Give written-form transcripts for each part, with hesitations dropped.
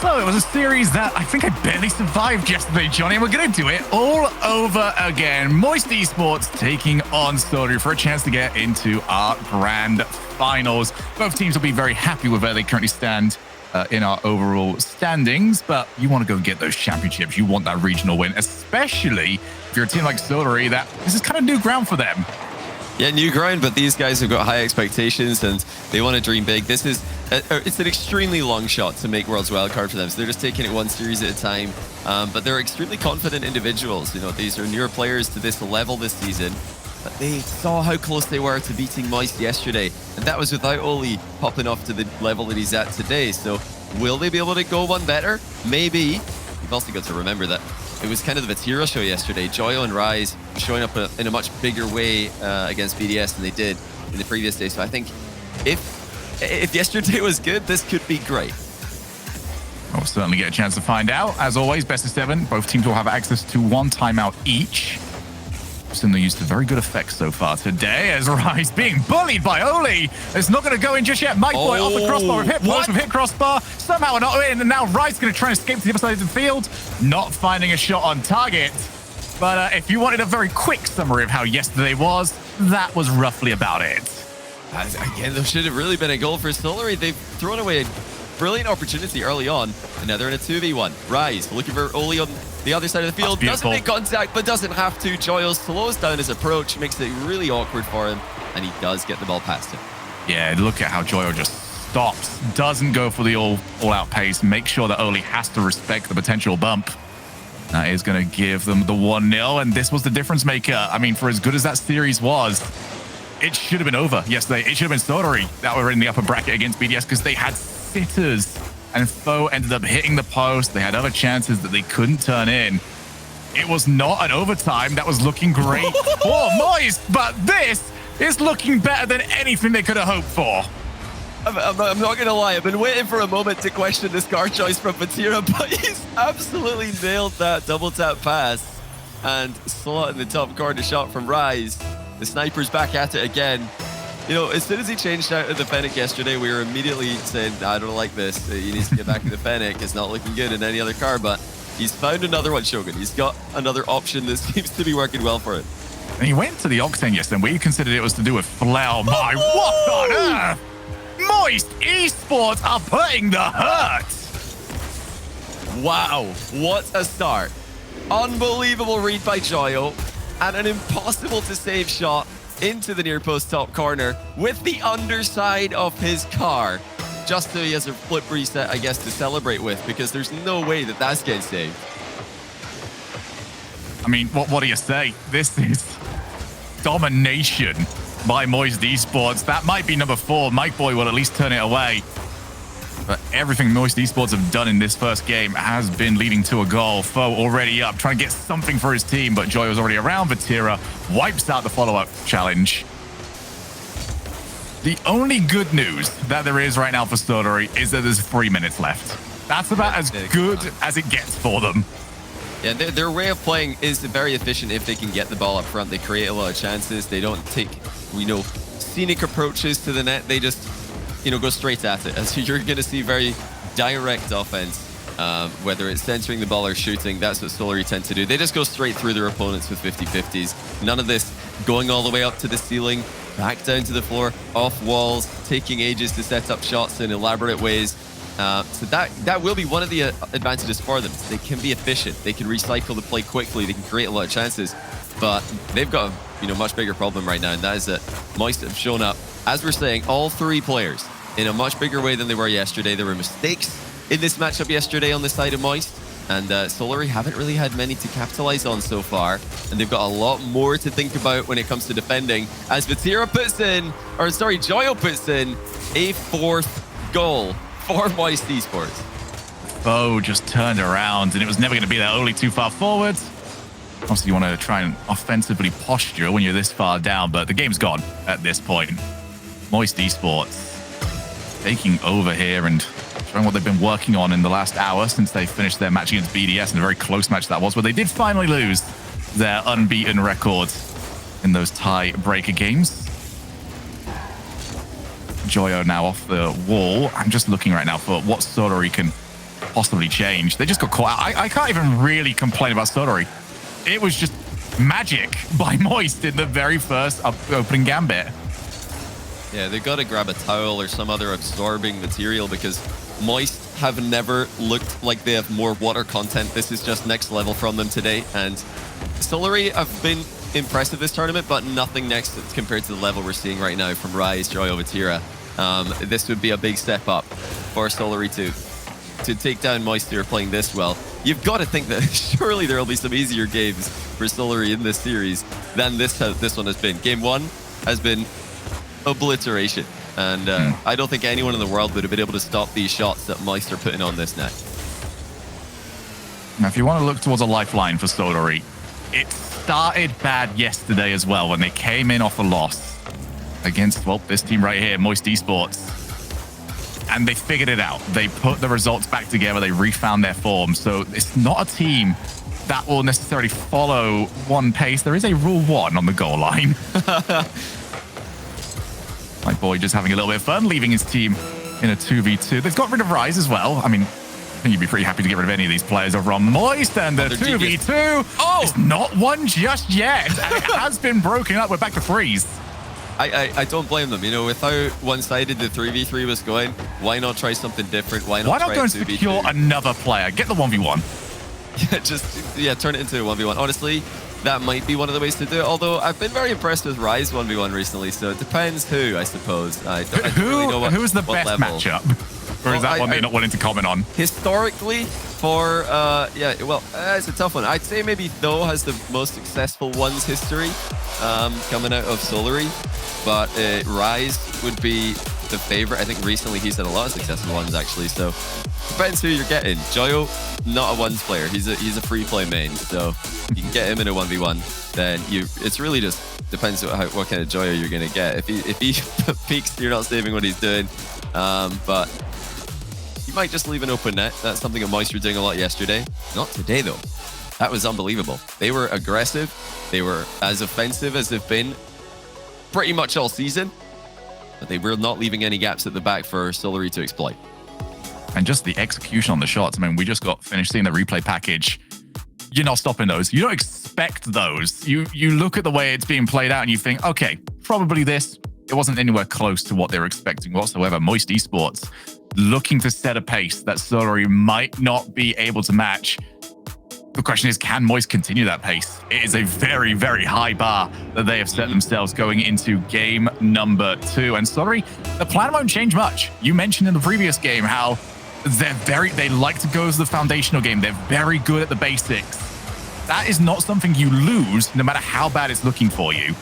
So it was a series that I think I barely survived yesterday, Johnny, and we're going to do it all over again. Moist Esports taking on Solary for a chance to get into our grand finals. Both teams will be very happy with where they currently stand in our overall standings, but you want to go and get those championships. You want that regional win, especially if you're a team like Solary, that this is kind of new ground for them. Yeah, new ground, but these guys have got high expectations and they want to dream big. This is it's an extremely long shot to make World's Wildcard for them, so they're just taking it one series at a time. But they're extremely confident individuals. You know, these are newer players to this level this season, but they saw how close they were to beating Moist yesterday, and that was without Oli popping off to the level that he's at today. So will they be able to go one better? Maybe. You've also got to remember that it was kind of the Vatira show yesterday. Joyo and Rise showing up in a much bigger way against BDS than they did in the previous day. So I think if yesterday was good, this could be great. We'll certainly get a chance to find out. As always, best of 7. Both teams will have access to 1 timeout each. They used a very good effects so far today as Rise being bullied by Oli. It's not going to go in just yet. Mike Boy off the crossbar with hit crossbar. Somehow not in, and now Rise is going to try and escape to the other side of the field. Not finding a shot on target. But if you wanted a very quick summary of how yesterday was, that was roughly about it. Again, there should have really been a goal for Solary. They've thrown away a brilliant opportunity early on, and now they're in a 2v1. Rise looking for Oli on the other side of the field. Doesn't make contact, but doesn't have to. Joyo slows down his approach, makes it really awkward for him, and he does get the ball past him. Yeah, look at how Joyo just stops, doesn't go for the all-out pace, make sure that Oli has to respect the potential bump. That is going to give them the 1-0, and this was the difference maker. I mean, for as good as that series was, it should have been over yesterday. It should have been Solary that were in the upper bracket against BDS because they had sitters, and Foe ended up hitting the post. They had other chances that they couldn't turn in. It was not an overtime that was looking great for Moist, but this is looking better than anything they could have hoped for. I'm not going to lie, I've been waiting for a moment to question this card choice from Vatira, but he's absolutely nailed that double tap pass and slot in the top corner shot from Rise. The sniper's back at it again. You know, as soon as he changed out of the Fennec yesterday, we were immediately saying, I don't like this. He needs to get back to the Fennec. It's not looking good in any other car, but he's found another one, Shogun. He's got another option that seems to be working well for him. And he went to the Octane yesterday, where you considered it was to do with Flow. My, what on earth? Moist Esports are putting the hurt. Wow, what a start. Unbelievable read by Joyo, and an impossible to save shot into the near post top corner with the underside of his car. Just so he has a flip reset, I guess, to celebrate with, because there's no way that that's getting saved. I mean, what do you say? This is domination by Moist Esports. That might be number 4. Mike Boy will at least turn it away. But everything Moist Esports have done in this first game has been leading to a goal. Foe already up, trying to get something for his team, but Joy was already around. Vatira wipes out the follow-up challenge. The only good news that there is right now for Solary is that there's 3 minutes left. That's about as good as it gets for them. Yeah, their way of playing is very efficient if they can get the ball up front. They create a lot of chances. They don't take, scenic approaches to the net. They just, go straight at it. And so you're going to see very direct offense, whether it's centering the ball or shooting. That's what Solary tend to do. They just go straight through their opponents with 50-50s. None of this going all the way up to the ceiling, back down to the floor, off walls, taking ages to set up shots in elaborate ways. So that will be one of the advantages for them. They can be efficient. They can recycle the play quickly. They can create a lot of chances. But they've got a much bigger problem right now, and that is that Moist have shown up, as we're saying, all 3 players in a much bigger way than they were yesterday. There were mistakes in this matchup yesterday on the side of Moist, and Solary haven't really had many to capitalize on so far, and they've got a lot more to think about when it comes to defending, as Vatira Joyo puts in a 4th goal for Moist Esports. Foe just turned around, and it was never going to be there, only too far forward. Obviously, you want to try and offensively posture when you're this far down, but the game's gone at this point. Moist Esports taking over here and showing what they've been working on in the last hour since they finished their match against BDS, and a very close match that was, where they did finally lose their unbeaten record in those tie-breaker games. Joyo now off the wall. I'm just looking right now for what Solary can possibly change. They just got caught out. I can't even really complain about Solary. It was just magic by Moist in the very first opening gambit. Yeah, they've got to grab a towel or some other absorbing material because Moist have never looked like they have more water content. This is just next level from them today. And Solary have been impressive this tournament, but nothing next compared to the level we're seeing right now from Rise, Joyo, Vatira. This would be a big step up for Solary to take down Moist who are playing this well. You've got to think that surely there will be some easier games for Solary in this series than this one has been. Game 1 has been obliteration. And I don't think anyone in the world would have been able to stop these shots that Moist are putting on this net. Now, if you want to look towards a lifeline for Solary, it started bad yesterday as well when they came in off a loss against, well, this team right here, Moist Esports. And they figured it out. They put the results back together. They refound their form. So it's not a team that will necessarily follow one pace. There is a rule 1 on the goal line. My boy just having a little bit of fun, leaving his team in a 2v2. They've got rid of Rise as well. I mean, I think you'd be pretty happy to get rid of any of these players over on Moist. And the 2v2. Oh, it's not one just yet. And it has been broken up. We're back to freeze. I don't blame them. You know, with how one-sided the 3v3 was going, why not try something different? Why not go and secure another player? Get the 1v1. Yeah, turn it into a 1v1. Honestly, that might be one of the ways to do it. Although I've been very impressed with Rise 1v1 recently, so it depends who, I suppose. I don't really know who's the best level. matchup? Or is that one they're not willing to comment on? Historically, for it's a tough one. I'd say maybe Tho has the most successful ones history coming out of Solary, but Rise would be the favorite. I think recently he's had a lot of successful ones actually. So depends who you're getting. Joyo, not a ones player. He's a free play main, so you can get him in a 1v1. Then it's really just depends what kind of Joyo you're gonna get. If he peaks, you're not saving what he's doing. But you might just leave an open net. That's something that Moist were doing a lot yesterday. Not today though. That was unbelievable. They were aggressive. They were as offensive as they've been pretty much all season. But they were not leaving any gaps at the back for Solary to exploit. And just the execution on the shots. I mean, we just got finished seeing the replay package. You're not stopping those. You don't expect those. You look at the way it's being played out and you think, okay, probably this. It wasn't anywhere close to what they were expecting whatsoever. Moist Esports looking to set a pace that Solary might not be able to match. The question is, can Moist continue that pace? It is a very, very high bar that they have set themselves going into game number 2. And Solary, the plan won't change much. You mentioned in the previous game how they like to go to the foundational game. They're very good at the basics. That is not something you lose, no matter how bad it's looking for you.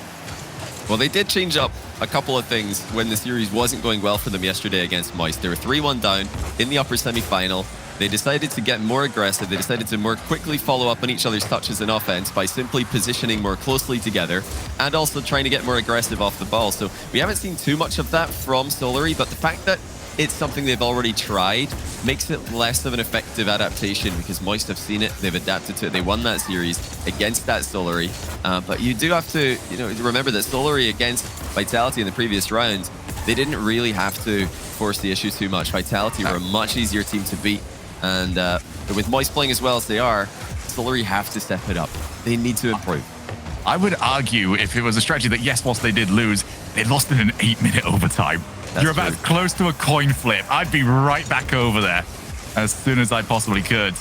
Well, they did change up a couple of things when the series wasn't going well for them yesterday against Moist. They were 3-1 down in the upper semi-final. They decided to get more aggressive. They decided to more quickly follow up on each other's touches in offense by simply positioning more closely together and also trying to get more aggressive off the ball. So we haven't seen too much of that from Solary, but the fact that it's something they've already tried makes it less of an effective adaptation because Moist have seen it, they've adapted to it, they won that series against that Solary. But you do have to, remember that Solary against Vitality in the previous round, they didn't really have to force the issue too much. Vitality were a much easier team to beat. And with Moist playing as well as they are, Solary have to step it up. They need to improve. I would argue if it was a strategy that, yes, whilst they did lose, they lost in an 8-minute overtime. You're about as close to a coin flip. I'd be right back over there as soon as I possibly could.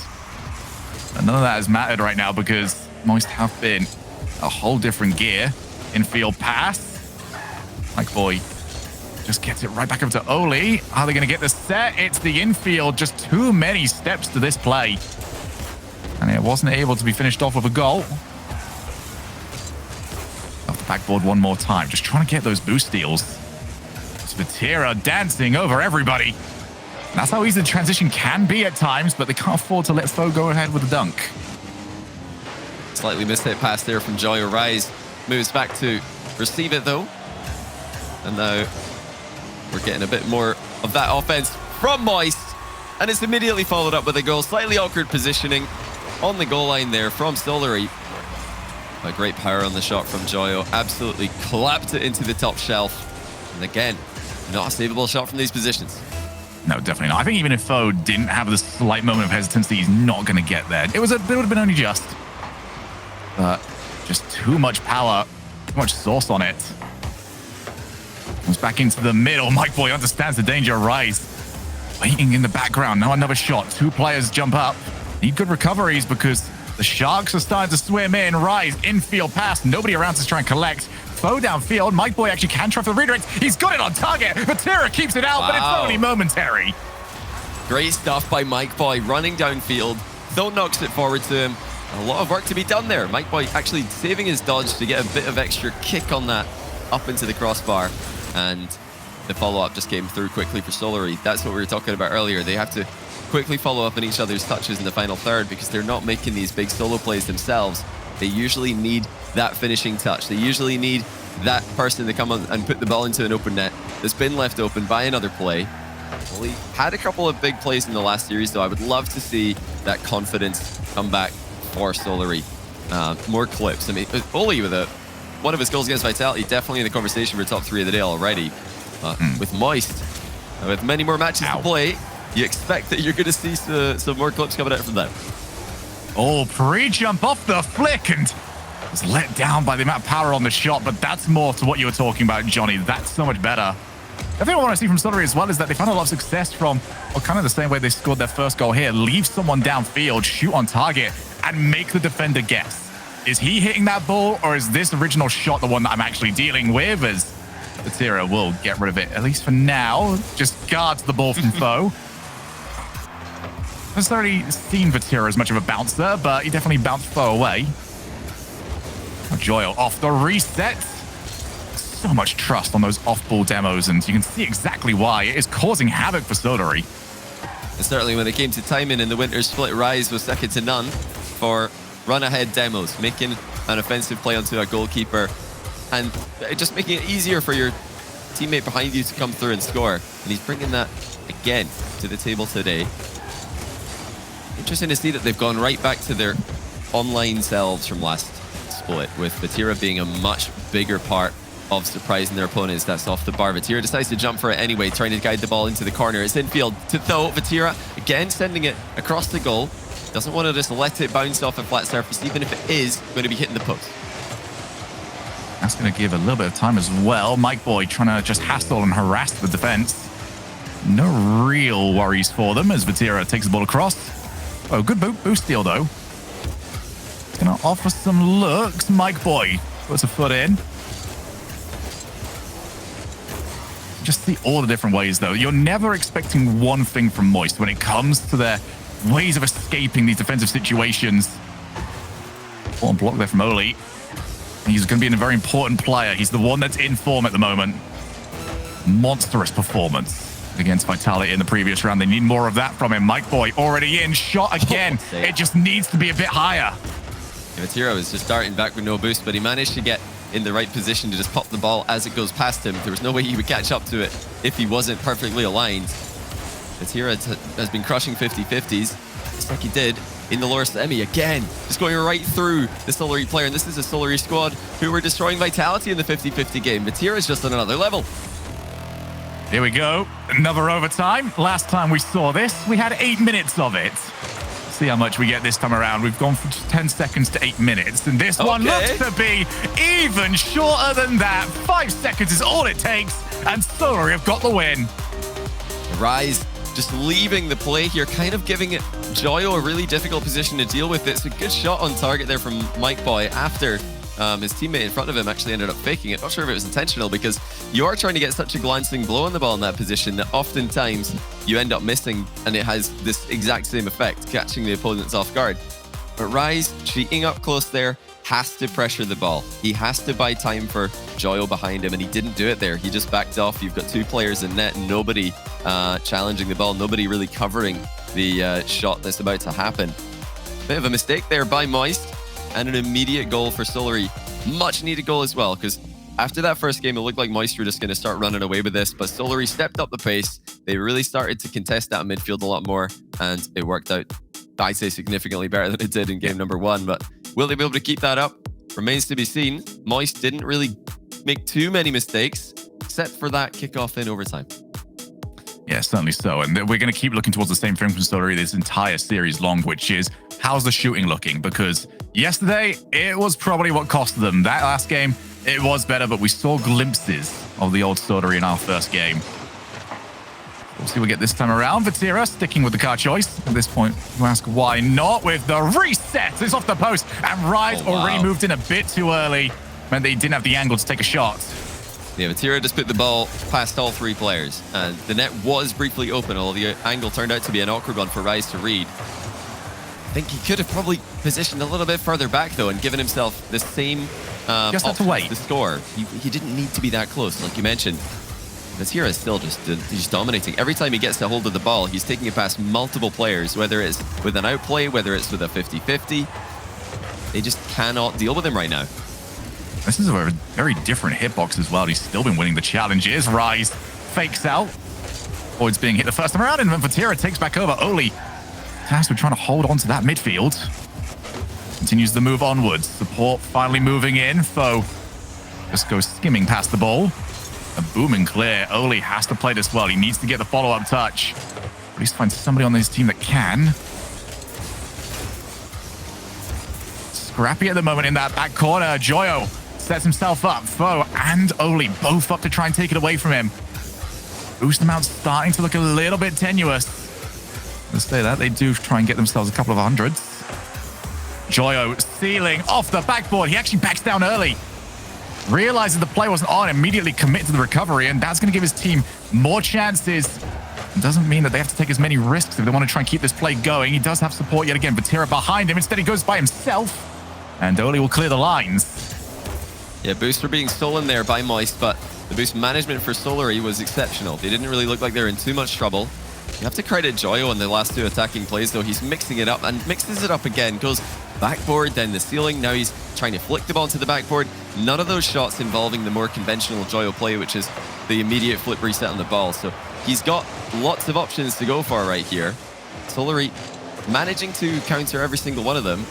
And none of that has mattered right now because Moist have been a whole different gear. Infield pass. Like, boy, just gets it right back up to Oli. Are they going to get the set? It's the infield. Just too many steps to this play. And it wasn't able to be finished off with a goal. Off the backboard one more time. Just trying to get those boost steals. It's Vatira dancing over everybody. And that's how easy the transition can be at times, but they can't afford to let Foe go ahead with the dunk. Slightly missed hit pass there from Joyo. Rise moves back to receive it though. And now we're getting a bit more of that offense from Moist. And it's immediately followed up with a goal. Slightly awkward positioning on the goal line there from Solary. A great power on the shot from Joyo. Absolutely clapped it into the top shelf. And again, not a savable shot from these positions. No, definitely not. I think even if Foe didn't have the slight moment of hesitancy, he's not going to get there. It would have been only just. But just too much power, too much sauce on it. Comes back into the middle. Mike Boy understands the danger. Rise waiting in the background. Now another shot. 2 players jump up. Need good recoveries because the Sharks are starting to swim in. Rise, infield pass. Nobody around to try and collect. Foe downfield. Mike Boy actually can try for the redirect. He's got it on target. Vatira keeps it out, but it's only momentary. Great stuff by Mike Boy, running downfield. Though knocks it forward to him. A lot of work to be done there. Mike Boy actually saving his dodge to get a bit of extra kick on that up into the crossbar. And the follow-up just came through quickly for Solary. That's what we were talking about earlier. They have to quickly follow up on each other's touches in the final third because they're not making these big solo plays themselves. They usually need that finishing touch. They usually need that person to come on and put the ball into an open net that's been left open by another play. Well, he had a couple of big plays in the last series, though. I would love to see that confidence come back for Solary. More clips. I mean, Oli with one of his goals against Vitality, definitely in the conversation for top 3 of the day already. With Moist, with many more matches to play, you expect that you're going to see some more clips coming out from them. Oh, pre-jump off the flick and was let down by the amount of power on the shot, but that's more to what you were talking about, Johnny. That's so much better. The thing I want to see from Solary as well is that they found a lot of success from, well, kind of the same way they scored their first goal here. Leave someone downfield, shoot on target, and make the defender guess. Is he hitting that ball, or is this original shot the one that I'm actually dealing with? As Vatira will get rid of it, at least for now. Just guards the ball from Foe. I've necessarily seen Vatira as much of a bouncer, but he definitely bounced Foe away. Joyo off the reset. So much trust on those off-ball demos, and you can see exactly why. It is causing havoc for Solary. And certainly when it came to timing in the winter split, Rise was second to none for run-ahead demos, making an offensive play onto a goalkeeper and just making it easier for your teammate behind you to come through and score. And he's bringing that again to the table today. Interesting to see that they've gone right back to their online selves from last split, with Vatira being a much bigger part of surprising their opponents. That's off the bar. Vatira decides to jump for it anyway, trying to guide the ball into the corner. It's infield to Tho. Vatira again sending it across the goal. Doesn't want to just let it bounce off a flat surface, even if it is going to be hitting the post. That's going to give a little bit of time as well. Mike Boy trying to just hassle and harass the defense. No real worries for them as Vatira takes the ball across. Oh, good boost steal, though. He's going to offer some looks. Mike Boy puts a foot in. Just see all the different ways, though. You're never expecting one thing from Moist when it comes to their ways of escaping these defensive situations. Important block there from Oli. He's going to be a very important player. He's the one that's in form at the moment. Monstrous performance against Vitality in the previous round. They need more of that from him. Mike Boy already in. Shot again. It just needs to be a bit higher. Vatira was just starting back with no boost, but he managed to get in the right position to just pop the ball as it goes past him. There was no way he would catch up to it if he wasn't perfectly aligned. Vatira has been crushing 50-50s, just like he did in the lower semi again. Just going right through the Solary player, and this is a Solary squad who were destroying Vitality in the 50-50 game. Vatira is just on another level. Here we go. Another overtime. Last time we saw this, we had 8 minutes of it. See how much we get this time around. We've gone from 10 seconds to 8 minutes, and this one looks to be even shorter than that. 5 seconds is all it takes, and Solary have got the win. Rise just leaving the play here, kind of giving it Joyo a really difficult position to deal with. It's a good shot on target there from Mike Boy after his teammate in front of him actually ended up faking it. Not sure if it was intentional, because you are trying to get such a glancing blow on the ball in that position that oftentimes you end up missing, and it has this exact same effect, catching the opponents off guard. But Rise, cheating up close there, has to pressure the ball. He has to buy time for Joyo behind him, and he didn't do it there. He just backed off. You've got 2 players in net, nobody challenging the ball, nobody really covering the shot that's about to happen. Bit of a mistake there by Moist, and an immediate goal for Solary. Much needed goal as well, because after that first game, it looked like Moist were just going to start running away with this, but Solary stepped up the pace. They really started to contest that midfield a lot more, and it worked out, I'd say, significantly better than it did in game number 1. But will they be able to keep that up? Remains to be seen. Moist didn't really make too many mistakes, except for that kickoff in overtime. Yeah, certainly so. And we're going to keep looking towards the same thing from Solary this entire series long, which is how's the shooting looking? Because yesterday, it was probably what cost them. That last game, it was better, but we saw glimpses of the old Solary in our first game. We'll see what we get this time around. Vatira sticking with the car choice. At this point, you ask why not with the reset. It's off the post, and Rise already moved in a bit too early. Meant that he didn't have the angle to take a shot. Yeah, Vatira just put the ball past all three players, and the net was briefly open, although the angle turned out to be an awkward one for Rise to read. I think he could have probably positioned a little bit further back, though, and given himself the same just have to wait to score. He didn't need to be that close, like you mentioned. Vatira is still just dominating. Every time he gets a hold of the ball, he's taking it past multiple players, whether it's with an outplay, whether it's with a 50-50. They just cannot deal with him right now. This is a very different hitbox as well. He's still been winning the challenges. Rise fakes out. Void's being hit the first time around, and then Vatira takes back over. Oli tasked with trying to hold on to that midfield. Continues the move onwards. Support finally moving in. Foe just goes skimming past the ball. A booming clear. Oli has to play this well. He needs to get the follow-up touch. At least find somebody on his team that can. Scrappy at the moment in that back corner. Joyo sets himself up. Foe and Oli both up to try and take it away from him. Boost amount starting to look a little bit tenuous. Let's say that. They do try and get themselves a couple of hundreds. Joyo stealing off the backboard. He actually backs down early. Realizes the play wasn't on, immediately commit to the recovery, and that's going to give his team more chances. It doesn't mean that they have to take as many risks if they want to try and keep this play going. He does have support yet again. Vatira behind him. Instead, he goes by himself, and Oli will clear the lines. Yeah, boosts were being stolen there by Moist, but the boost management for Solary was exceptional. They didn't really look like they were in too much trouble. You have to credit Joyo on the last two attacking plays, though. He's mixing it up and mixes it up again. Goes backboard, then the ceiling. Now he's trying to flick the ball to the backboard. None of those shots involving the more conventional Joyo play, which is the immediate flip reset on the ball. So he's got lots of options to go for right here. Solary managing to counter every single one of them.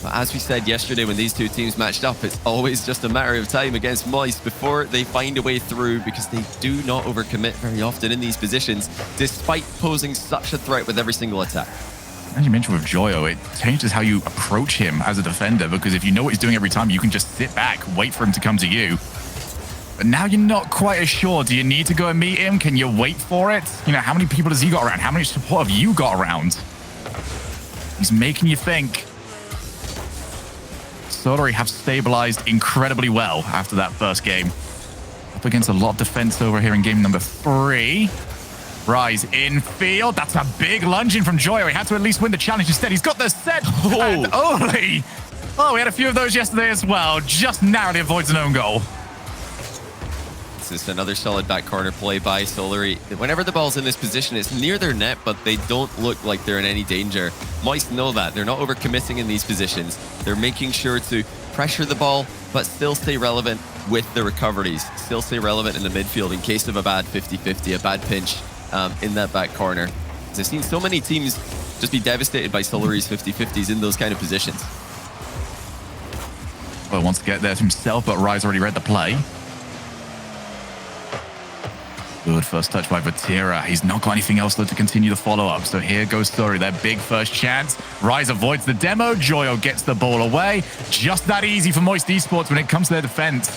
But as we said yesterday when these two teams matched up, it's always just a matter of time against Moist before they find a way through, because they do not overcommit very often in these positions, despite posing such a threat with every single attack. As you mentioned with Joyo, it changes how you approach him as a defender, because if you know what he's doing every time, you can just sit back, wait for him to come to you. But now you're not quite as sure. Do you need to go and meet him? Can you wait for it? You know, how many people has he got around? How much support have you got around? He's making you think. Solary have stabilized incredibly well after that first game. Up against a lot of defense over here in game number 3. Rise in field. That's a big lunge in from Joyo. He had to at least win the challenge instead. He's got the set. Oh. And Oli. Oh, we had a few of those yesterday as well. Just narrowly avoids an own goal. This is another solid back corner play by Solary. Whenever the ball's in this position, it's near their net, but they don't look like they're in any danger. Moist know that. They're not overcommitting in these positions. They're making sure to pressure the ball, but still stay relevant with the recoveries. Still stay relevant in the midfield in case of a bad 50-50, a bad pinch in that back corner. I've seen so many teams just be devastated by Solary's 50-50s in those kind of positions. Well, wants to get there himself, but Rise already read the play. Good first touch by Vatira. He's not got anything else though to continue the follow-up. So here goes Solary, their big first chance. Rise avoids the demo. Joyo gets the ball away. Just that easy for Moist Esports when it comes to their defense.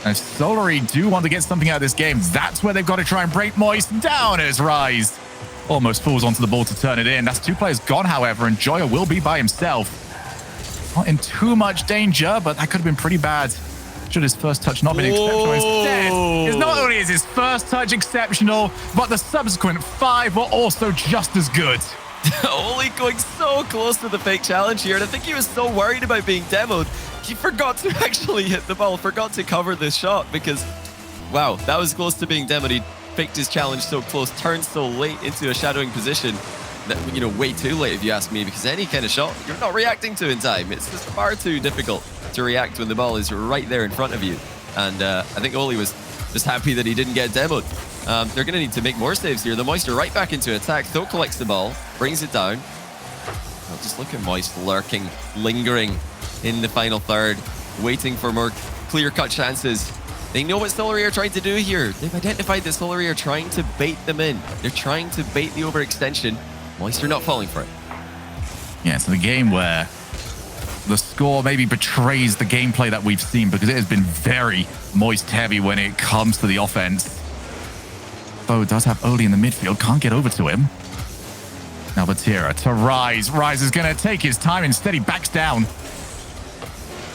And if Solary do want to get something out of this game, that's where they've got to try and break Moist down as Rise almost falls onto the ball to turn it in. That's 2 players gone, however, and Joyo will be by himself. Not in too much danger, but that could have been pretty bad. Should his first touch not been exceptional? Instead, it's not only is his first touch exceptional, but the subsequent 5 were also just as good. Oli going so close to the fake challenge here, and I think he was so worried about being demoed, he forgot to actually hit the ball, forgot to cover this shot, because, wow, that was close to being demoed. He faked his challenge so close, turned so late into a shadowing position. That, you know, way too late if you ask me, because any kind of shot you're not reacting to in time. It's just far too difficult to react when the ball is right there in front of you. And I think Oli was just happy that he didn't get demoed. They're going to need to make more saves here. The Moist are right back into attack. Tho collects the ball, brings it down. Oh, just look at Moist lurking, lingering in the final third, waiting for more clear-cut chances. They know what Solary are trying to do here. They've identified that Solary are trying to bait them in. They're trying to bait the overextension. Moist are not falling for it. Yeah, it's a game where the score maybe betrays the gameplay that we've seen, because it has been very Moist heavy when it comes to the offense. Bo does have Oli in the midfield, can't get over to him. Now Vatira to Rise. Rise is going to take his time. Instead, he backs down.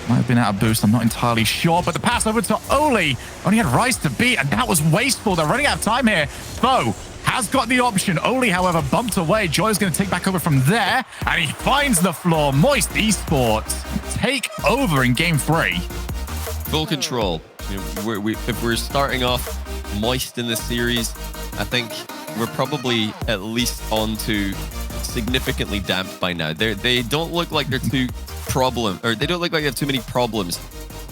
Might have been out of boost, I'm not entirely sure, but the pass over to Oli. Only had Rise to beat, and that was wasteful. They're running out of time here. Bo has got the option. Oli, however, bumped away. Joy's going to take back over from there, and he finds the floor. Moist Esports take over in game 3. Full control. You know, if we're starting off Moist in this series, I think we're probably at least on to significantly damped by now. They don't look like they're too they don't look like they have too many problems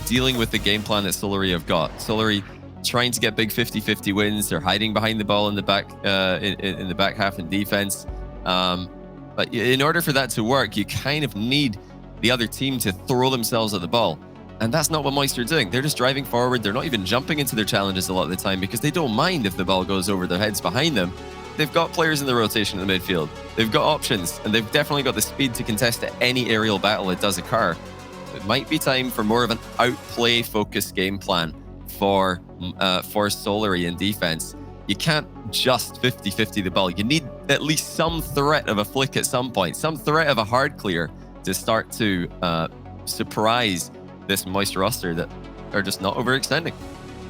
dealing with the game plan that Solary have got. Solary trying to get big 50-50 wins. They're hiding behind the ball in the back in the back half in defense. But in order for that to work, you kind of need the other team to throw themselves at the ball. And that's not what Moist are doing. They're just driving forward. They're not even jumping into their challenges a lot of the time because they don't mind if the ball goes over their heads behind them. They've got players in the rotation in the midfield. They've got options, and they've definitely got the speed to contest at any aerial battle that does occur. It might be time for more of an outplay-focused game plan for Solary in defense. You can't just 50-50 the ball. You need at least some threat of a flick at some point, some threat of a hard clear to start to surprise this Moist roster that are just not overextending.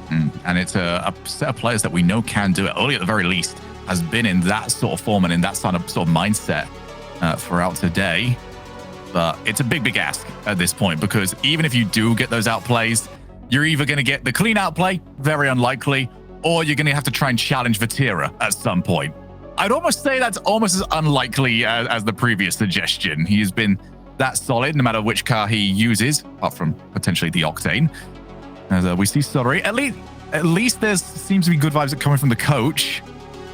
And it's a set of players that we know can do it. Oli, at the very least, has been in that sort of form and in that sort of mindset throughout today. But it's a big ask at this point, because even if you do get those outplays, you're either going to get the clean outplay, very unlikely, or you're going to have to try and challenge Vatira at some point. I'd almost say that's almost as unlikely as the previous suggestion. He has been that solid no matter which car he uses, apart from potentially the Octane. As we see Solary, at least there seems to be good vibes coming from the coach.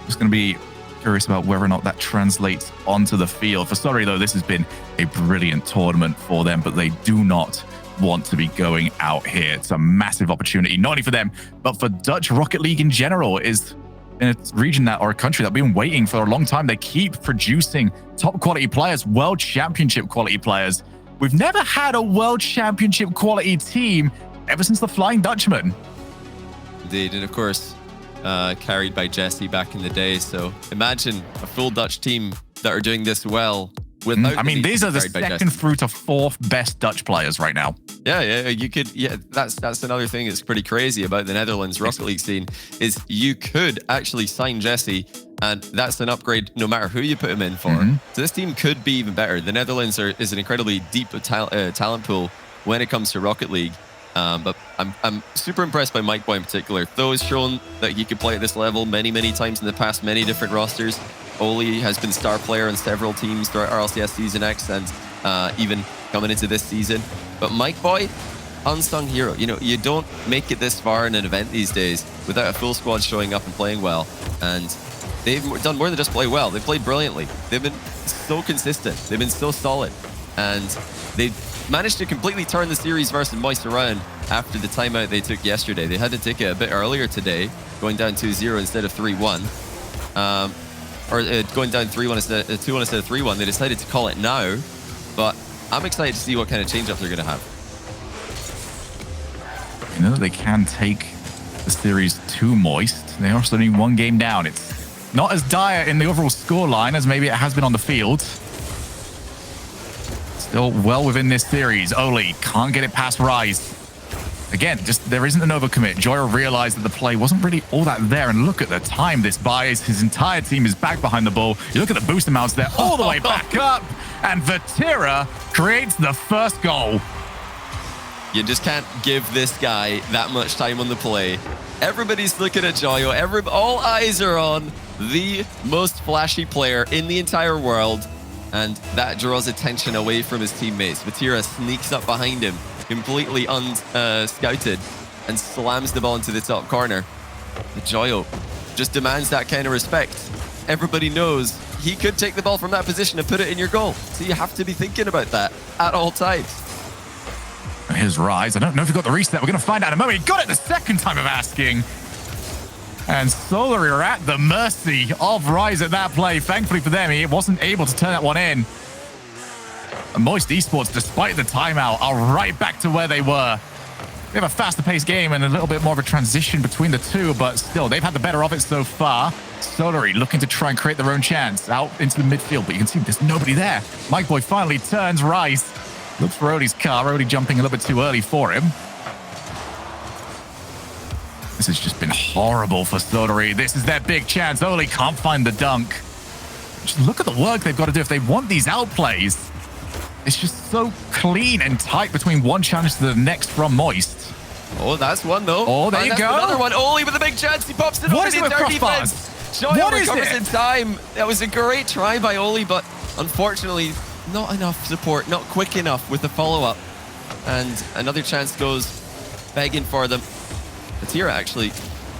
Just going to be curious about whether or not that translates onto the field. For Solary, though, this has been a brilliant tournament for them, but they do not want to be going out here. It's a massive opportunity, not only for them, but for Dutch Rocket League in general. Is in a region that, or a country that we've been waiting for a long time. They keep producing top quality players, world championship quality players. We've never had a world championship quality team ever since the Flying Dutchman. Indeed, and of course, carried by Jesse back in the day. So imagine a full Dutch team that are doing this well. I mean, these are the second through to fourth best Dutch players right now. Yeah, you could. Yeah, that's another thing that's pretty crazy about the Netherlands Rocket League scene is you could actually sign Jesse, and that's an upgrade no matter who you put him in for. So this team could be even better. The Netherlands is an incredibly deep talent pool when it comes to Rocket League. But I'm super impressed by Mike Boy in particular. Though he's shown that he could play at this level many times in the past, many different rosters. Oli has been star player on several teams throughout RLCS Season X and even coming into this season. But Mike Boy, unsung hero. You know, you don't make it this far in an event these days without a full squad showing up and playing well. And they've done more than just play well. They've played brilliantly. They've been so consistent. They've been so solid. And they've managed to completely turn the series versus Moist around after the timeout they took yesterday. They had to take it a bit earlier today, going down 2-0 instead of 3-1. Going down 3-1 instead 2-1 instead of 3-1. They decided to call it now, but I'm excited to see what kind of change-up they're going to have. You know, they can take the series to Moist. They are still only one game down. It's not as dire in the overall scoreline as maybe it has been on the field. Still well within this series. Oli can't get it past Rise. Again, just there isn't an overcommit. Joyer realized that the play wasn't really all that there, and look at the time this buys. His entire team is back behind the ball. You look at the boost amounts there, all the way back up, and Vatira creates the first goal. You just can't give this guy that much time on the play. Everybody's looking at Joyo. All eyes are on the most flashy player in the entire world, and that draws attention away from his teammates. Vatira sneaks up behind him, completely unscouted, and slams the ball into the top corner. But Joyo just demands that kind of respect. Everybody knows he could take the ball from that position and put it in your goal. So you have to be thinking about that at all times. here's Rise. I don't know if he got the reset. We're going to find out in a moment. He got it the second time of asking. And Solary are at the mercy of Rise at that play. Thankfully for them, he wasn't able to turn that one in. And Moist Esports, despite the timeout, are right back to where they were. They have a faster paced game and a little bit more of a transition between the two, but still, they've had the better of it so far. Solary looking to try and create their own chance out into the midfield, but you can see there's nobody there. Mike Boy finally turns Rise. Looks for Oli's car. Oli jumping a little bit too early for him. This has just been horrible for Solary. This is their big chance. Oli can't find the dunk. Just look at the work they've got to do if they want these outplays. It's just so clean and tight between one challenge to the next from Moist. Oh, that's one though. Oh, there you go. Another one. Oli with a big chance. He pops it over the entire defense. Joyo recovers in time. That was a great try by Oli, but unfortunately, not enough support, not quick enough with the follow-up. And another chance goes begging for them. Vatira actually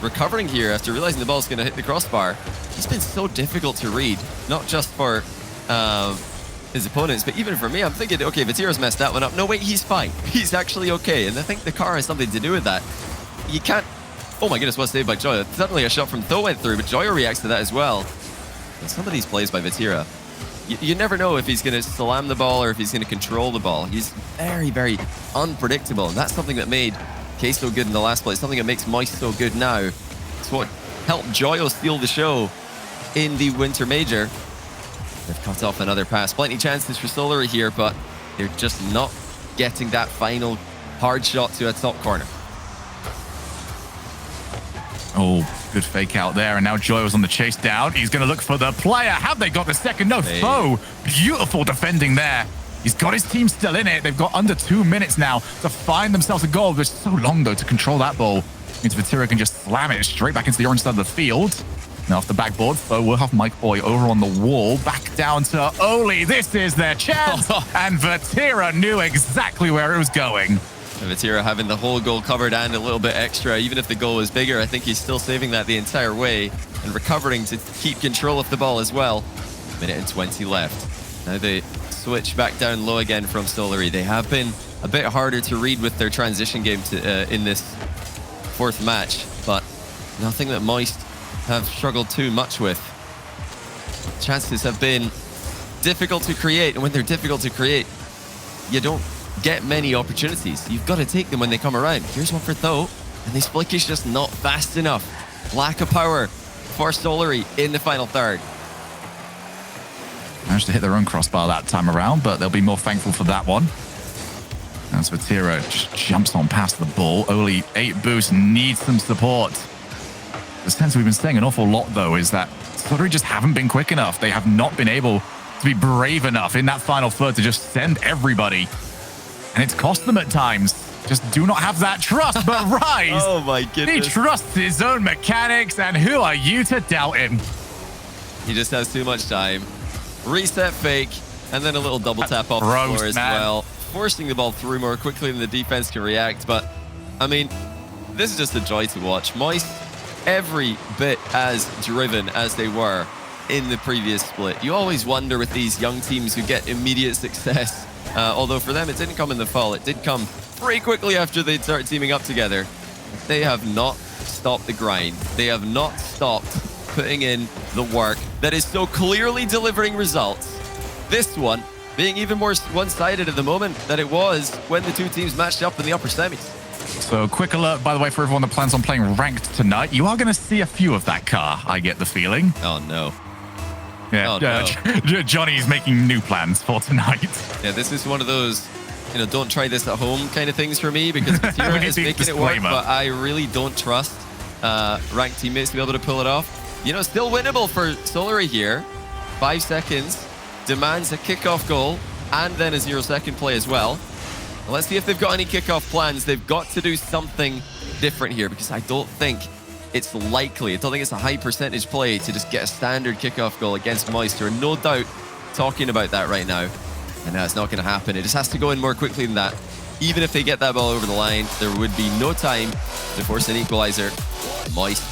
recovering here after realizing the ball's going to hit the crossbar. It's been so difficult to read, not just for his opponents, but even for me. I'm thinking, okay, Vatira's messed that one up. No, wait, he's fine. He's actually okay. And I think the car has something to do with that. You can't... Oh my goodness, what saved by Joyo. Suddenly a shot from Tho went through, but Joyo reacts to that as well. And some of these plays by Vatira, you never know if he's going to slam the ball or if he's going to control the ball. He's very, very unpredictable. And that's something that made K so good in the last play. Something that makes Moist so good now. It's what helped Joyo steal the show in the Winter Major. They've cut off another pass. Plenty of chances for Solary here, but they're just not getting that final hard shot to a top corner. Oh, good fake out there. And now Joyo's on the chase down. He's going to look for the player. Have they got the second? No, Tho. Beautiful defending there. He's got his team still in it. They've got under 2 minutes now to find themselves a goal. There's so long, though, to control that ball. Means Vatira can just slam it straight back into the orange side of the field. Now off the backboard, Tho will have Mike Boy over on the wall. Back down to Oli. This is their chance. And Vatira knew exactly where it was going. And Vatira having the whole goal covered and a little bit extra. Even if the goal was bigger, I think he's still saving that the entire way and recovering to keep control of the ball as well. Minute and 20 left. Now they switch back down low again from Solary. They have been a bit harder to read with their transition game in this fourth match, but nothing that Moist have struggled too much with. Chances have been difficult to create, and when they're difficult to create, you don't get many opportunities. You've got to take them when they come around. Here's one for Tho, and this Blake is just not fast enough. Lack of power for Solary in the final third. Managed to hit their own crossbar that time around, but they'll be more thankful for that one. As Vatira just jumps on past the ball. Oli 8 boost needs some support. The sense we've been saying an awful lot, though, is that Solary just haven't been quick enough. They have not been able to be brave enough in that final third to just send everybody. And it's cost them at times. Just do not have that trust. But Rise, oh my goodness, he trusts his own mechanics, and who are you to doubt him? He just has too much time. Reset fake, and then a little double tap off the floor as well. Forcing the ball through more quickly than the defense can react. But, I mean, this is just a joy to watch. Moist, every bit as driven as they were in the previous split. You always wonder with these young teams who get immediate success. Although for them, it didn't come in the fall. It did come pretty quickly after they'd started teaming up together. They have not stopped the grind. They have not stopped putting in the work that is so clearly delivering results. This one being even more one-sided at the moment than it was when the two teams matched up in the upper semis. So quick alert, by the way, for everyone that plans on playing ranked tonight, you are going to see a few of that car, I get the feeling. Oh, no. Yeah, no. Johnny's making new plans for tonight. Yeah, this is one of those, don't try this at home kind of things for me, because Vatira is making it work, but I really don't trust ranked teammates to be able to pull it off. Still winnable for Solary here. 5 seconds, demands a kickoff goal, and then a 0-second play as well. Let's see if they've got any kickoff plans. They've got to do something different here, because I don't think it's likely. I don't think it's a high percentage play to just get a standard kickoff goal against Moist. There are no doubt talking about that right now. And that's not going to happen. It just has to go in more quickly than that. Even if they get that ball over the line, there would be no time to force an equalizer. Moist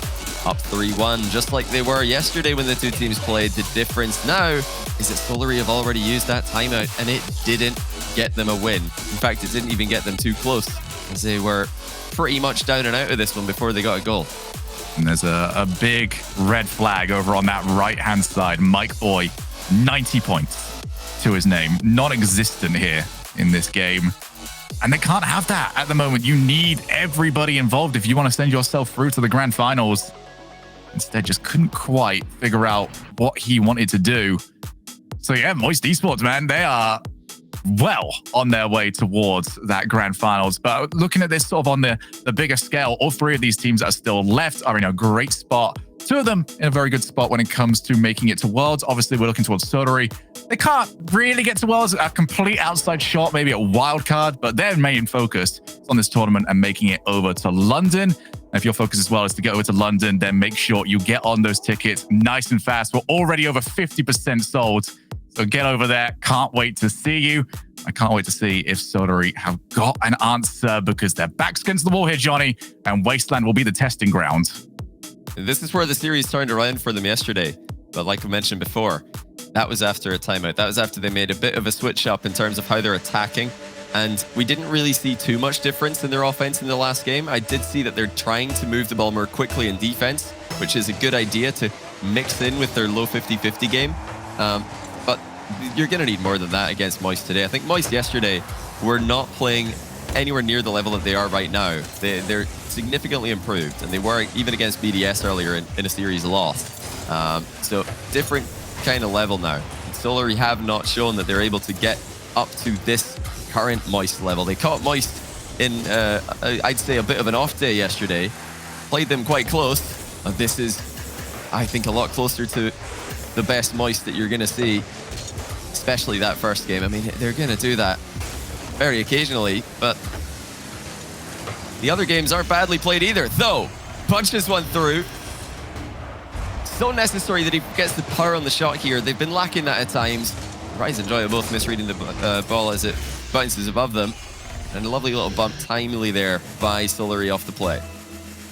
up 3-1, just like they were yesterday when the two teams played. The difference now is that Solary have already used that timeout, and it didn't get them a win. In fact, it didn't even get them too close, as they were pretty much down and out of this one before they got a goal. And there's a big red flag over on that right-hand side. Mike Boy, 90 points to his name. Non-existent here in this game. And they can't have that at the moment. You need everybody involved if you want to send yourself through to the grand finals. Instead, just couldn't quite figure out what he wanted to do. So yeah, Moist Esports, man, they are well on their way towards that grand finals. But looking at this sort of on the bigger scale, all three of these teams that are still left are in a great spot. Two of them in a very good spot when it comes to making it to Worlds. Obviously, we're looking towards Solary. They can't really get to Worlds, a complete outside shot, maybe a wild card, but their main focus is on this tournament and making it over to London. And if your focus as well is to get over to London, then make sure you get on those tickets nice and fast. We're already over 50% sold. So get over there. Can't wait to see you. I can't wait to see if Solary have got an answer, because their back's against the wall here, Johnny, and Wasteland will be the testing ground. This is where the series turned around for them yesterday. But like we mentioned before, that was after a timeout. That was after they made a bit of a switch up in terms of how they're attacking. And we didn't really see too much difference in their offense in the last game. I did see that they're trying to move the ball more quickly in defense, which is a good idea to mix in with their low 50-50 game. But you're going to need more than that against Moist today. I think Moist yesterday were not playing anywhere near the level that they are right now. They're significantly improved, and they were even against BDS earlier in a series lost. So different kind of level now. And Solary have not shown that they're able to get up to this current Moist level. They caught Moist in, I'd say, a bit of an off day yesterday. Played them quite close. This is, I think, a lot closer to the best Moist that you're going to see, especially that first game. I mean, they're going to do that very occasionally, but the other games aren't badly played either. Though, punches one through. So necessary that he gets the power on the shot here. They've been lacking that at times. Rise and Joy are both misreading the ball as it bounces above them. And a lovely little bump timely there by Solary off the play.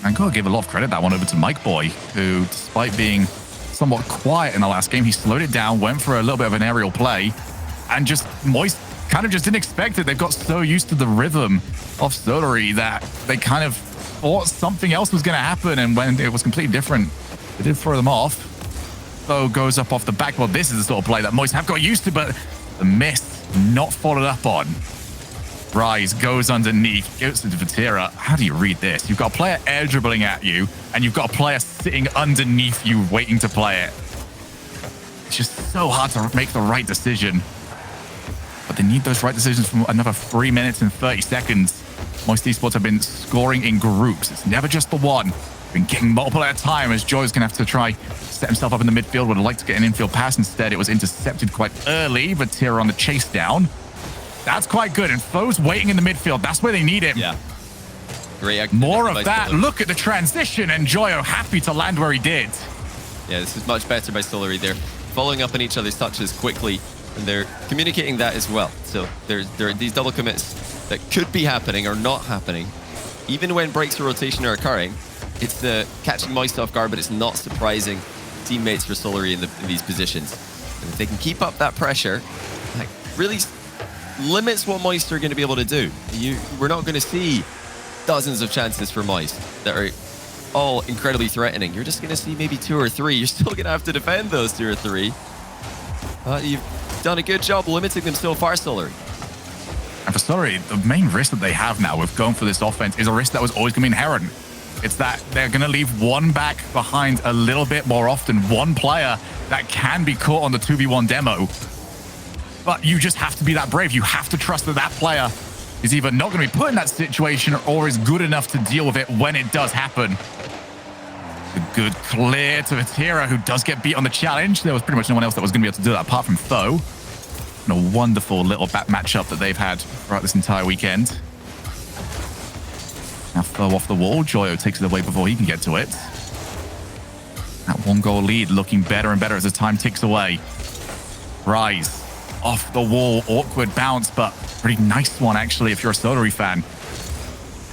And gotta give a lot of credit that one over to Mike Boy, who, despite being somewhat quiet in the last game, he slowed it down, went for a little bit of an aerial play, and just Moist kind of just didn't expect it. They've got so used to the rhythm of Solary that they kind of thought something else was going to happen, and when it was completely different, they did throw them off. Bo goes up off the back. Well, this is the sort of play that Moist have got used to, but the miss not followed up on. Rise goes underneath, goes to Vatira. How do you read this? You've got a player air dribbling at you, and you've got a player sitting underneath you waiting to play it. It's just so hard to make the right decision. But they need those right decisions for another 3 minutes and 30 seconds. Moist Esports have been scoring in groups. It's never just the one. Been getting multiple at a time, as Joy's going to have to try set himself up in the midfield. Would have liked to get an infield pass. Instead, it was intercepted quite early. Vatira on the chase down. That's quite good. And Foe's waiting in the midfield. That's where they need him. Yeah. Great. More of that. Look at the transition. And Joyo happy to land where he did. Yeah, this is much better by Solary. They're following up on each other's touches quickly, and they're communicating that as well. So there are these double commits that could be happening or not happening. Even when breaks of rotation are occurring, it's the catching Moist off guard, but it's not surprising teammates for Solary in these positions. And if they can keep up that pressure, like, really limits what Moist are going to be able to do. We're not going to see dozens of chances for Moist that are all incredibly threatening. You're just going to see maybe 2 or 3. You're still going to have to defend those 2 or 3. But you've done a good job limiting them so far, Solary. And for Solary, the main risk that they have now with going for this offense is a risk that was always going to be inherent. It's that they're going to leave one back behind a little bit more often, one player that can be caught on the 2v1 demo. But you just have to be that brave. You have to trust that that player is either not going to be put in that situation or is good enough to deal with it when it does happen. A good clear to Vatira, who does get beat on the challenge. There was pretty much no one else that was going to be able to do that apart from Foe. And a wonderful little back matchup that they've had throughout this entire weekend. Now Foe off the wall. Joyo takes it away before he can get to it. That 1-goal lead looking better and better as the time ticks away. Rise off the wall. Awkward bounce, but pretty nice one, actually, if you're a Solary fan.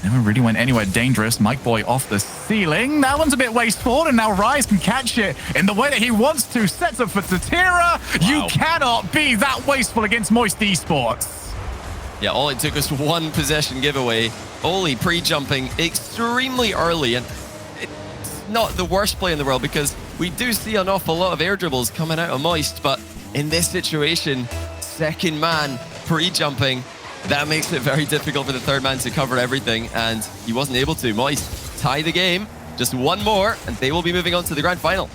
Never really went anywhere dangerous. Mike Boy off the ceiling. That one's a bit wasteful, and now Rise can catch it in the way that he wants to. Sets up for Tatira. Wow. You cannot be that wasteful against Moist Esports. Yeah, all it took was one possession giveaway. Oli pre-jumping extremely early, and it's not the worst play in the world because we do see an awful lot of air dribbles coming out of Moist, but in this situation, second man pre-jumping, that makes it very difficult for the third man to cover everything, and he wasn't able to. Moist tie the game, just one more, and they will be moving on to the grand final.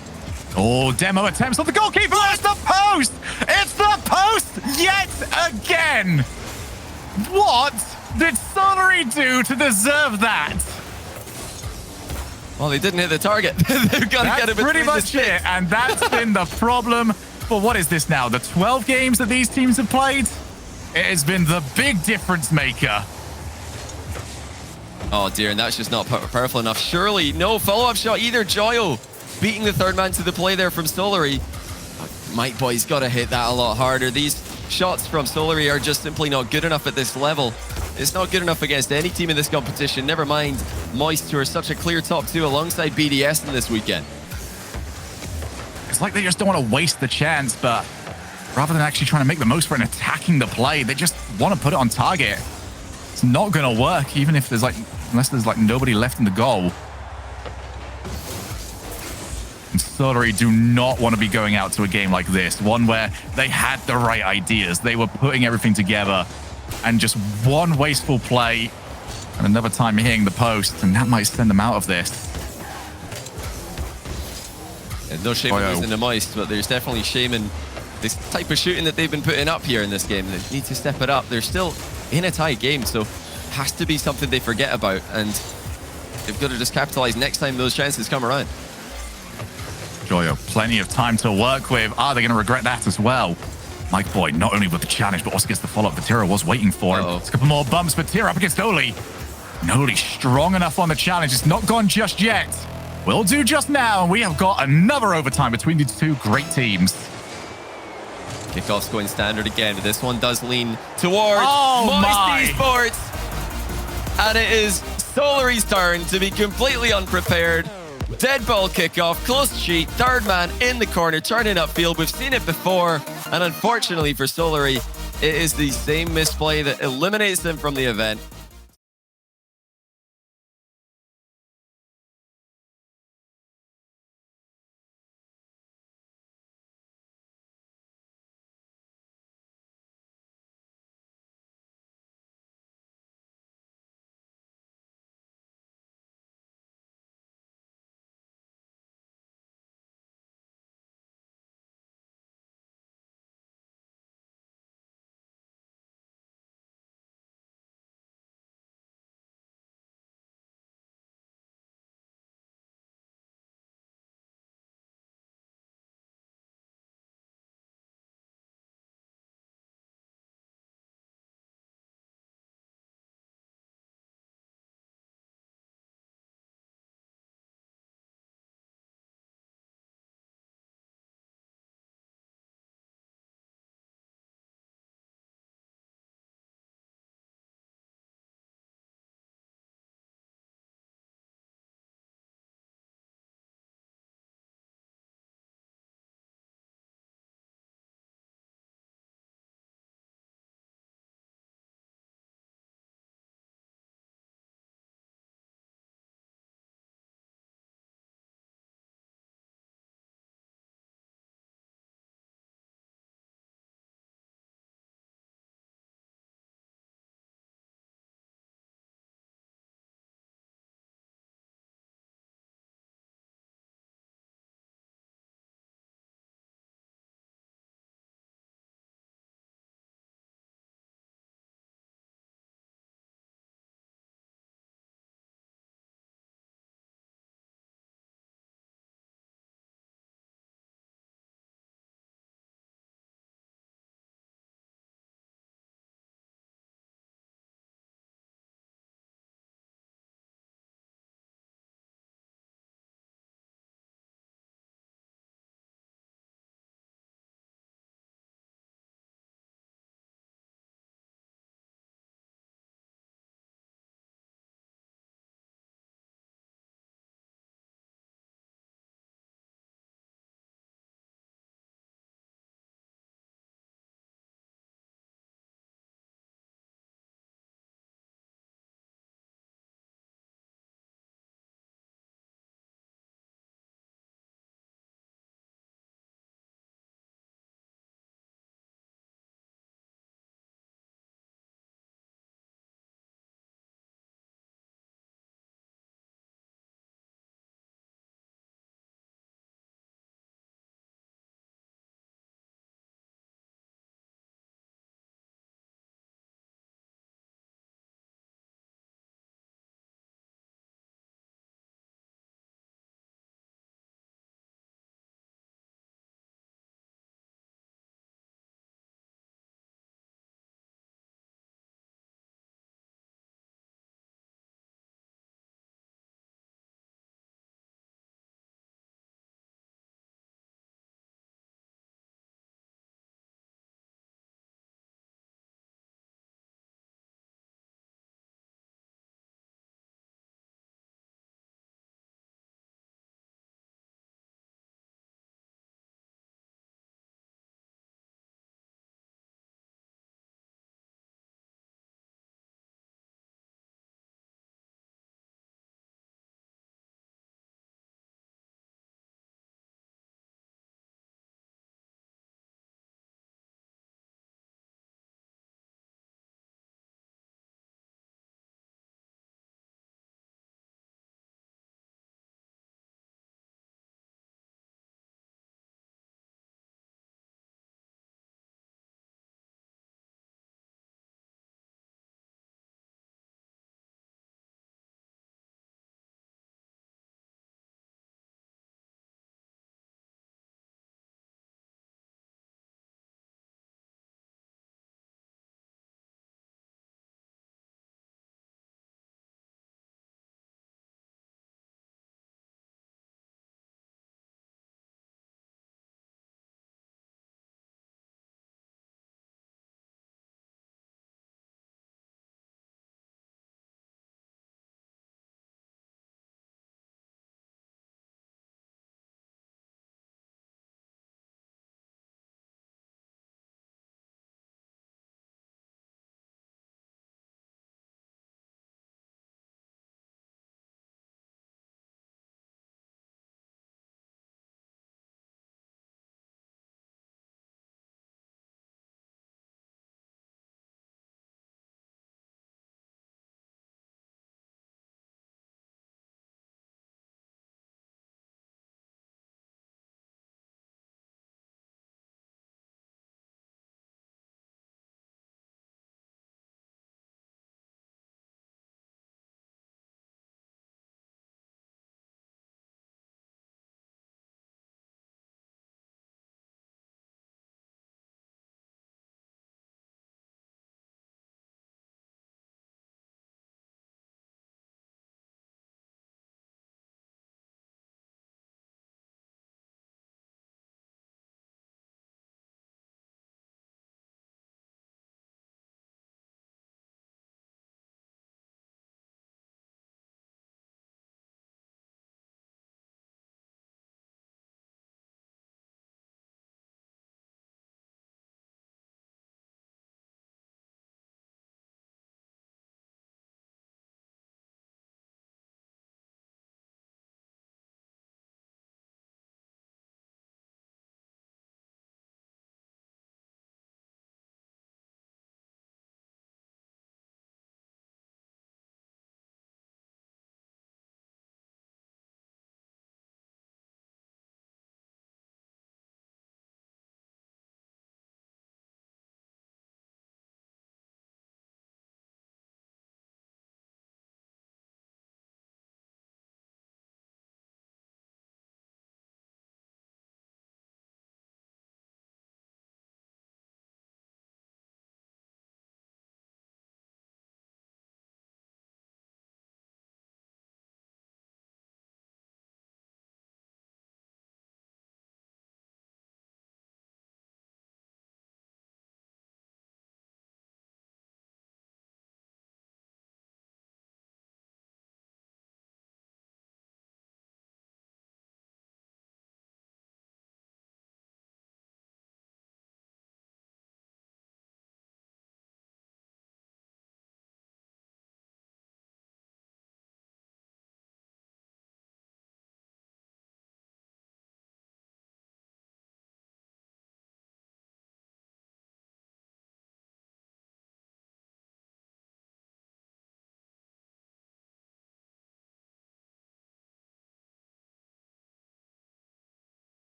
Oh, demo attempts on the goalkeeper. It's the post. It's the post yet again. What did Solary do to deserve that? Well, they didn't hit the target. They've got to get it pretty much it, and that's been the problem. But what is this now? The 12 games that these teams have played? It has been the big difference maker. Oh dear, and that's just not powerful enough. Surely no follow-up shot either. Joyo beating the third man to the play there from Solary. Mike Boy's got to hit that a lot harder. These shots from Solary are just simply not good enough at this level. It's not good enough against any team in this competition, never mind Moist, who are such a clear top two alongside BDS in this weekend. It's like they just don't want to waste the chance, but rather than actually trying to make the most for it and attacking the play, they just want to put it on target. It's not going to work, even if there's unless there's nobody left in the goal. And Solary do not want to be going out to a game like this, one where they had the right ideas. They were putting everything together, and just one wasteful play and another time hitting the post, and that might send them out of this. There's no shame in losing to Moist, but there's definitely shame in this type of shooting that they've been putting up here in this game. They need to step it up. They're still in a tight game, so it has to be something they forget about, and they've got to just capitalize next time those chances come around. Joyo, plenty of time to work with. Are they going to regret that as well? Mike Boy, not only with the challenge, but also gets the follow-up that Tira was waiting for him. It's a couple more bumps, but Tira up against Oli. And Oli strong enough on the challenge. It's not gone just yet. Will do just now, and we have got another overtime between these two great teams. Kickoff's going standard again, but this one does lean towards my. Moist Esports. And it is Solary's turn to be completely unprepared. Dead ball kickoff, close sheet, third man in the corner, turning upfield. We've seen it before, and unfortunately for Solary, it is the same misplay that eliminates them from the event.